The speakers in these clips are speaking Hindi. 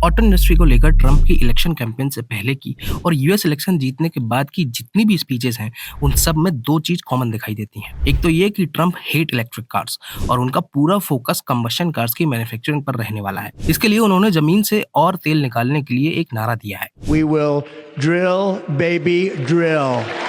ऑटो इंडस्ट्री को लेकर ट्रंप की इलेक्शन कैंपेन से पहले की और यूएस इलेक्शन जीतने के बाद की जितनी भी स्पीचेस हैं, उन सब में दो चीज कॉमन दिखाई देती हैं। एक तो ये कि ट्रंप हेट इलेक्ट्रिक कार्स और उनका पूरा फोकस कंबशन कार्स की मैन्युफैक्चरिंग पर रहने वाला है। इसके लिए उन्होंने जमीन से और तेल निकालने के लिए एक नारा दिया है। We will drill, baby, drill.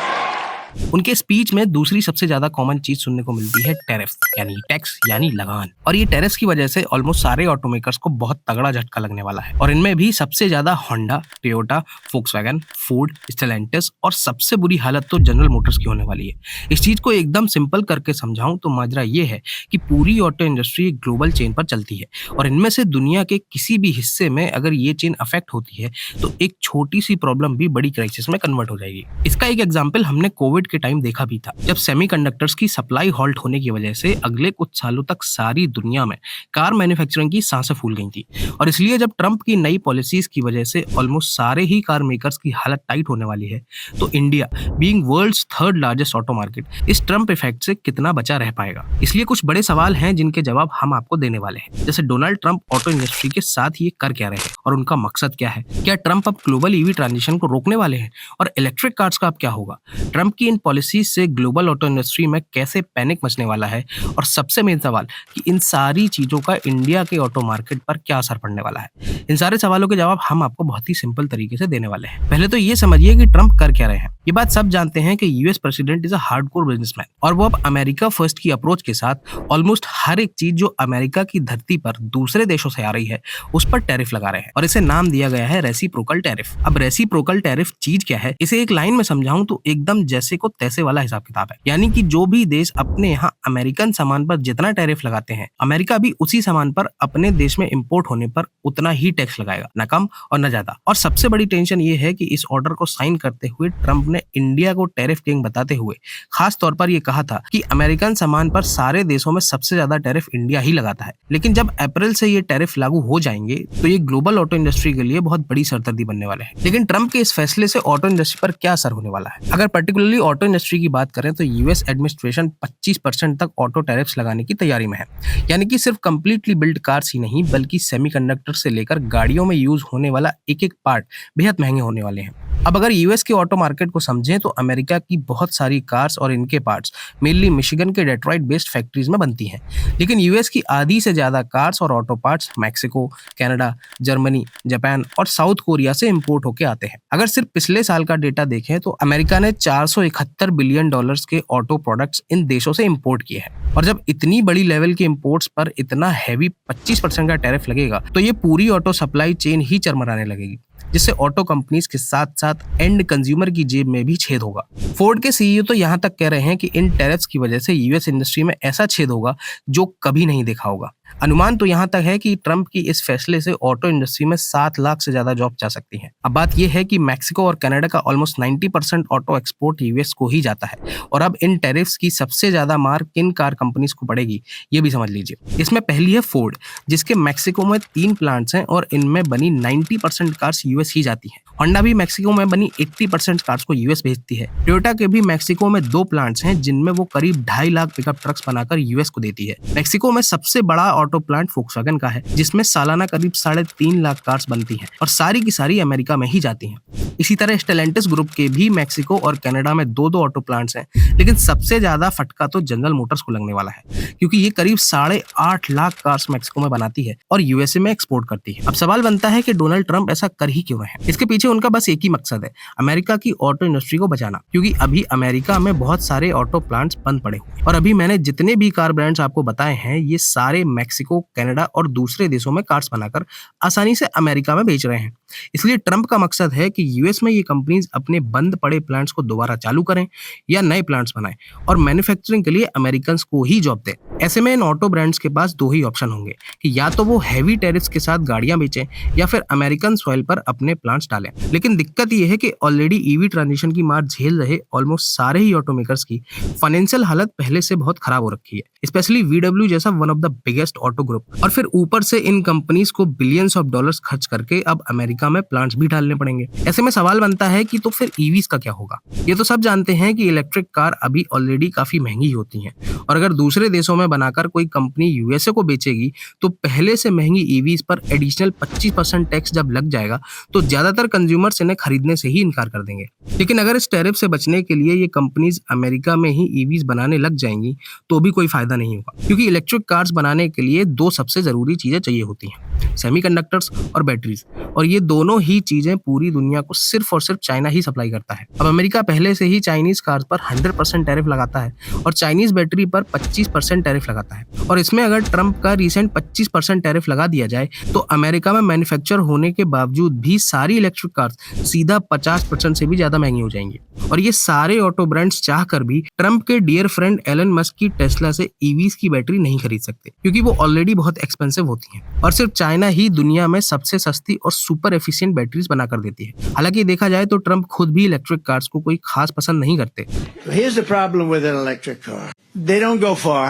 उनके स्पीच में दूसरी सबसे ज्यादा कॉमन चीज सुनने को मिलती है टैरिफ यानी टैक्स यानी लगान। और ये टैरिफ की वजह से ऑलमोस्ट सारे ऑटोमेकर्स को बहुत तगड़ा झटका लगने वाला है। और इनमें भी सबसे ज्यादा Honda, Toyota, Volkswagen, Ford, Stellantis और सबसे बुरी हालत तो जनरल मोटर्स की होने वाली है। इस चीज को एकदम सिंपल करके समझाऊं तो माजरा ये है कि पूरी ऑटो इंडस्ट्री एक ग्लोबल चेन पर चलती है और इनमें से दुनिया के किसी भी हिस्से में अगर ये चेन अफेक्ट होती है तो एक छोटी सी प्रॉब्लम भी बड़ी क्राइसिस में कन्वर्ट हो जाएगी। इसका एक एग्जाम्पल हमने कोविड के टाइम देखा भी था, जब सेमीकंडक्टर्स की सप्लाई हॉल्ट होने की वजह से अगले कुछ सालों तक सारी दुनिया में कार मैन्युफैक्चरिंग की सांसें फूल गई थी। और इसलिए जब ट्रंप की नई पॉलिसीज की वजह से ऑलमोस्ट सारे ही कार मेकर्स की हालत टाइट होने वाली है, तो India being world's third largest auto market इस ट्रंप इफेक्ट से कितना बचा रह पाएगा। इसलिए कुछ बड़े सवाल हैं जिनके जवाब हम आपको देने वाले हैं, जैसे डोनाल्ड ट्रंप ऑटो इंडस्ट्री के साथ ये कर क्या रहे हैं और उनका मकसद क्या है। क्या ट्रंप अब ग्लोबल ईवी ट्रांजिशन को रोकने वाले हैं और इलेक्ट्रिक कार्स का अब क्या होगा। ट्रंप की इन पॉलिसीज से ग्लोबल ऑटो इंडस्ट्री में कैसे पैनिक मचने वाला है और सबसे मेन सवाल कि इन सारी चीजों का इंडिया के ऑटो मार्केट पर क्या असर पड़ने वाला है। इन सारे सवालों के जवाब हम आपको बहुत ही सिंपल तरीके से देने वाले हैं। पहले तो ये समझिए कि ट्रंप कर क्या रहे हैं। ये बात सब जानते हैं कि US president is a hardcore businessman और वो अब अमेरिका फर्स्ट की अप्रोच के साथ ऑलमोस्ट हर एक चीज जो अमेरिका की धरती पर दूसरे देशों से आ रही है उस पर टैरिफ लगा रहे हैं और इसे नाम दिया गया है रेसिप्रोकल टैरिफ। अब रेसिप्रोकल टैरिफ चीज क्या है, इसे एक लाइन में समझाऊं तो एकदम जैसे को तैसे वाला हिसाब किताब है। यानी कि जो भी देश अपने यहाँ अमेरिकन सामान पर जितना टैरिफ लगाते हैं, अमेरिका भी उसी सामान पर अपने देश में इंपोर्ट होने पर उतना ही टैक्स लगाएगा, न कम और न ज्यादा। और सबसे बड़ी टेंशन ये है कि इस ऑर्डर को साइन करते हुए ट्रंप ने इंडिया को टैरिफ किंग बताते हुए खास तौर पर यह कहा था कि अमेरिकन सामान पर सारे देशों में सबसे ज्यादा टैरिफ इंडिया ही लगाता है। लेकिन जब अप्रैल से ये टैरिफ लागू हो जाएंगे तो ये ग्लोबल ऑटो इंडस्ट्री के लिए बहुत बड़ी सरदर्दी बनने वाले हैं। लेकिन ट्रंप के इस फैसले से ऑटो इंडस्ट्री पर क्या असर होने वाला है। अगर पर्टिकुलरली ऑटो इंडस्ट्री की बात करें तो यूएस एडमिनिस्ट्रेशन 25% तक ऑटो टैरिफ्स लगाने की तैयारी में है। यानी कि सिर्फ कंप्लीटली बिल्ड कार्स ही नहीं बल्कि सेमीकंडक्टर से लेकर गाड़ियों में यूज होने वाला एक एक पार्ट बेहद महंगे होने वाले हैं। अब अगर यूएस के ऑटो मार्केट को समझें तो अमेरिका की बहुत सारी कार्स और इनके पार्ट्स मेनली मिशिगन के डेट्रॉइट बेस्ड फैक्ट्रीज में बनती हैं। लेकिन यूएस की आधी से ज्यादा कार्स और auto parts Mexico, Canada, Germany, Japan और साउथ कोरिया से इंपोर्ट होकर आते हैं। अगर सिर्फ पिछले साल का डेटा देखें तो अमेरिका ने $471 बिलियन के ऑटो प्रोडक्ट्स इन देशों से इंपोर्ट किए हैं। और जब इतनी बड़ी लेवल के इंपोर्ट्स पर इतना हैवी 25% का टैरिफ लगेगा तो ये पूरी ऑटो सप्लाई चेन ही चरमराने लगेगी, जिससे ऑटो कंपनीज के साथ साथ एंड कंज्यूमर की जेब में भी छेद होगा। फोर्ड के सीईओ तो यहाँ तक कह रहे हैं कि इन टैरिफ्स की वजह से यूएस इंडस्ट्री में ऐसा छेद होगा जो कभी नहीं देखा होगा। अनुमान तो यहाँ तक है कि ट्रंप की इस फैसले से ऑटो इंडस्ट्री में 7 लाख से ज्यादा जॉब जा सकती हैं। अब बात यह है कि मैक्सिको और कनाडा का ऑलमोस्ट 90% ऑटो एक्सपोर्ट यूएस को ही जाता है और अब इन टैरिफ्स की सबसे ज्यादा मार किन कार कंपनीज को पड़ेगी ये भी समझ लीजिए। इसमें पहली है फोर्ड, जिसके मैक्सिको में 3 प्लांट्स हैं और इनमें बनी 90% कार्स यूएस ही जाती हैं। होंडा भी मैक्सिको में बनी 80% कार्स को यूएस भेजती है। टोयोटा के भी मैक्सिको में 2 प्लांट्स हैं जिनमें वो करीब 2.5 लाख पिकअप ट्रक्स बनाकर यूएस को देती है। मैक्सिको में सबसे बड़ा ऑटो प्लांट फोक्सवैगन का है, जिसमें सालाना करीब 3.5 लाख कार्स बनती हैं और सारी की सारी अमेरिका में ही जाती हैं। इसी तरह स्टेलेंटिस ग्रुप के भी मैक्सिको और कनाडा में 2-2 ऑटो प्लांट्स हैं। लेकिन सबसे ज्यादा फटका तो जनरल मोटर्स को लगने वाला है, क्योंकि ये करीब 8.5 लाख कार्स मैक्सिको में बनाती है और यूएसए में एक्सपोर्ट करती है। अब सवाल बनता है कि डोनाल्ड ट्रंप ऐसा कर ही क्यों रहे हैं। इसके पीछे उनका बस एक ही मकसद है, अमेरिका की ऑटो इंडस्ट्री को बचाना। क्योंकि अभी अमेरिका में बहुत सारे ऑटो प्लांट्स बंद पड़े हुए हैं और अभी मैंने जितने भी कार ब्रांड्स आपको बताए हैं ये सारे मैक्सिको, कनाडा और दूसरे देशों में कार्स बनाकर आसानी से अमेरिका में बेच रहे हैं। इसलिए ट्रंप का मकसद है कि यूएस में ये कंपनीज अपने बंद पड़े प्लांट्स को दोबारा चालू करें या नए प्लांट्स बनाएं और मैन्युफैक्चरिंग के लिए अमेरिकन्स को ही जॉब दें। ऐसे में इन ऑटो ब्रांड्स के पास 2 ही ऑप्शन होंगे कि या तो वो हैवी टैरिफ्स के साथ गाड़ियां बेचें या फिर अमेरिकन सॉइल पर अपने प्लांट्स डालें। लेकिन दिक्कत ये है कि ऑलरेडी ईवी ट्रांजिशन की मार झेल रहे ऑलमोस्ट सारे ही ऑटो मेकर्स की फाइनेंशियल हालत पहले से बहुत खराब हो रखी है, स्पेशली VW जैसा one of the biggest auto group. और फिर ऊपर से इन कंपनीज को बिलियंस ऑफ डॉलर्स खर्च करके अब अमेरिका अमेरिका में प्लांट्स भी डालने पड़ेंगे। ऐसे में सवाल बनता है कि तो फिर ईवीज का क्या होगा। ये तो सब जानते हैं कि इलेक्ट्रिक कार अभी ऑलरेडी काफी महंगी होती हैं और अगर दूसरे देशों में बनाकर कोई कंपनी यूएसए को बेचेगी तो पहले से महंगी ईवीज पर एडिशनल 25% टैक्स जब लग जाएगा तो ज्यादातर कंज्यूमर्स इन्हें खरीदने से ही इनकार कर देंगे। लेकिन अगर इस टैरिफ से बचने के लिए ये कंपनीज अमेरिका में ही ईवीज बनाने लग जाएंगी तो भी कोई फायदा नहीं होगा, क्योंकि इलेक्ट्रिक कार्स बनाने के लिए दो सबसे जरूरी चीजें चाहिए होती हैं, सेमीकंडक्टर्स और बैटरीज, और ये दोनों ही चीजें पूरी दुनिया को सिर्फ और सिर्फ चाइना ही सप्लाई करता है। अब अमेरिका पहले से ही चाइनीज कार्स पर 100% टैरिफ लगाता है और चाइनीज बैटरी पर 25% टैरिफ लगाता है, और इसमें अगर ट्रंप का रिसेंट 25% टैरिफ लगा दिया जाए तो अमेरिका में मैन्युफैक्चर होने के बावजूद भी सारी इलेक्ट्रिक कार्स सीधा 50% से भी ज्यादा महंगी हो जाएंगी। और ये सारे ऑटो ब्रांड्स चाहकर भी ट्रंप के डियर फ्रेंड एलन मस्क की टेस्ला से ईवीज की बैटरी नहीं खरीद सकते, क्योंकि वो ऑलरेडी बहुत एक्सपेंसिव होती हैं और सिर्फ चाइना ही दुनिया में सबसे सस्ती और सुपर एफिशिएंट बैटरीज बना कर देती है। हालांकि देखा जाए तो ट्रंप खुद भी इलेक्ट्रिक कार्स को कोई खास पसंद नहीं करते। Here's the problem with an electric car. They don't go far.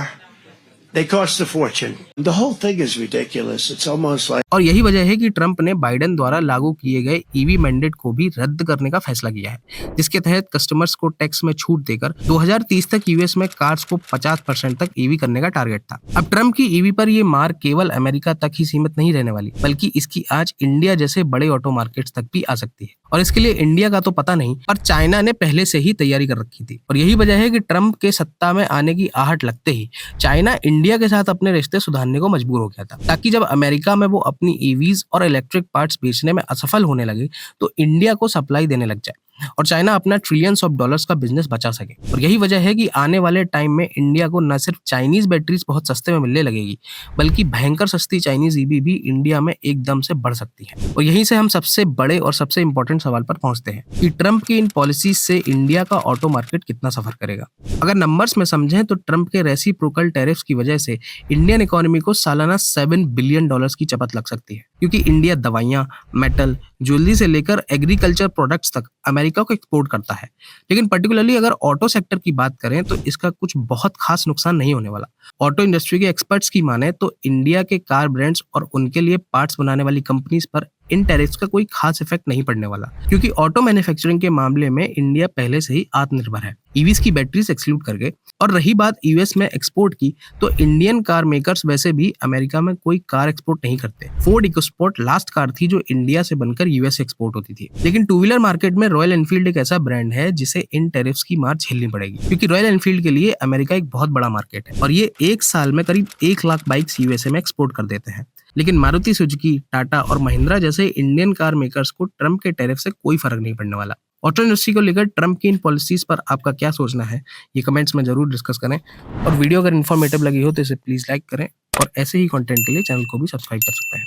They cost a fortune. The whole thing is ridiculous. It's almost like और यही वजह है कि ट्रंप ने बाइडेन द्वारा लागू किए गए ईवी मैंडेट को भी रद्द करने का फैसला किया है, जिसके तहत कस्टमर्स को टैक्स में छूट देकर 2030 तक यूएस में कार्स को 50% तक ईवी करने का टारगेट था। अब ट्रंप की ईवी पर ये मार केवल अमेरिका तक ही सीमित नहीं रहने वाली, बल्कि इसकी आज इंडिया जैसे बड़े ऑटो मार्केट्स तक भी आ सकती है। और इसके लिए इंडिया का तो पता नहीं, पर चाइना ने पहले से ही तैयारी कर रखी थी। और यही वजह है कि ट्रंप के सत्ता में आने की आहट लगते ही चाइना इंडिया के साथ अपने रिश्ते सुधारने को मजबूर हो गया था, ताकि जब अमेरिका में वो अपनी ईवीज और इलेक्ट्रिक पार्ट्स बेचने में असफल होने लगे तो इंडिया को सप्लाई देने लग जाए और चाइना अपना ट्रिलियंस ऑफ डॉलर्स का बिजनेस बचा सके। और यही वजह है कि आने वाले टाइम में इंडिया को न सिर्फ चाइनीज बैटरीज बहुत सस्ते में मिलने लगेगी, बल्कि भयंकर सस्ती चाइनीज ईवी भी इंडिया में एकदम से बढ़ सकती है। और यहीं से हम सबसे बड़े और सबसे इंपॉर्टेंट सवाल पर पहुंचते हैं कि ट्रंप की इन पॉलिसीज से इंडिया का ऑटो मार्केट कितना सफर करेगा। अगर नंबर्स में समझें तो ट्रंप के रेसिप्रोकल टैरिफ्स की वजह से इंडियन इकोनॉमी को सालाना $7 बिलियन की चपत लग सकती है, क्योंकि इंडिया दवाइयां, मेटल, ज्वेलरी से लेकर एग्रीकल्चर प्रोडक्ट्स तक अमेरिका को एक्सपोर्ट करता है। लेकिन पर्टिकुलरली अगर ऑटो सेक्टर की बात करें तो इसका कुछ बहुत खास नुकसान नहीं होने वाला। ऑटो इंडस्ट्री के एक्सपर्ट्स की माने तो इंडिया के कार ब्रांड्स और उनके लिए पार्ट्स बनाने वाली कंपनीज पर इन टैरिफ्स का कोई खास इफेक्ट नहीं पड़ने वाला, क्योंकि ऑटो मैन्युफैक्चरिंग के मामले में इंडिया पहले से ही आत्मनिर्भर है, ईवीज की बैटरीज एक्सक्लूड करके। और रही बात यूएस में एक्सपोर्ट की, तो इंडियन कार मेकर्स वैसे भी अमेरिका में कोई कार एक्सपोर्ट नहीं करते। फोर्ड इकोस्पोर्ट लास्ट कार थी जो इंडिया से बनकर यूएस एक्सपोर्ट होती थी। लेकिन टू व्हीलर मार्केट में रॉयल एनफील्ड एक ऐसा ब्रांड है जिसे इन टैरिफ्स की मार झेलनी पड़ेगी, क्योंकि रॉयल एनफील्ड के लिए अमेरिका एक बहुत बड़ा मार्केट है और ये एक साल में करीब 1 लाख बाइक्स यूएसए में एक्सपोर्ट कर देते हैं। लेकिन मारुति सुजुकी, टाटा और महिंद्रा जैसे इंडियन कार मेकर्स को ट्रंप के टैरिफ से कोई फर्क नहीं पड़ने वाला। ऑटो इंडस्ट्री को लेकर ट्रंप की इन पॉलिसीज पर आपका क्या सोचना है, ये कमेंट्स में जरूर डिस्कस करें। और वीडियो अगर इन्फॉर्मेटिव लगी हो तो इसे प्लीज लाइक करें और ऐसे ही कंटेंट के लिए चैनल को भी सब्सक्राइब कर सकते हैं।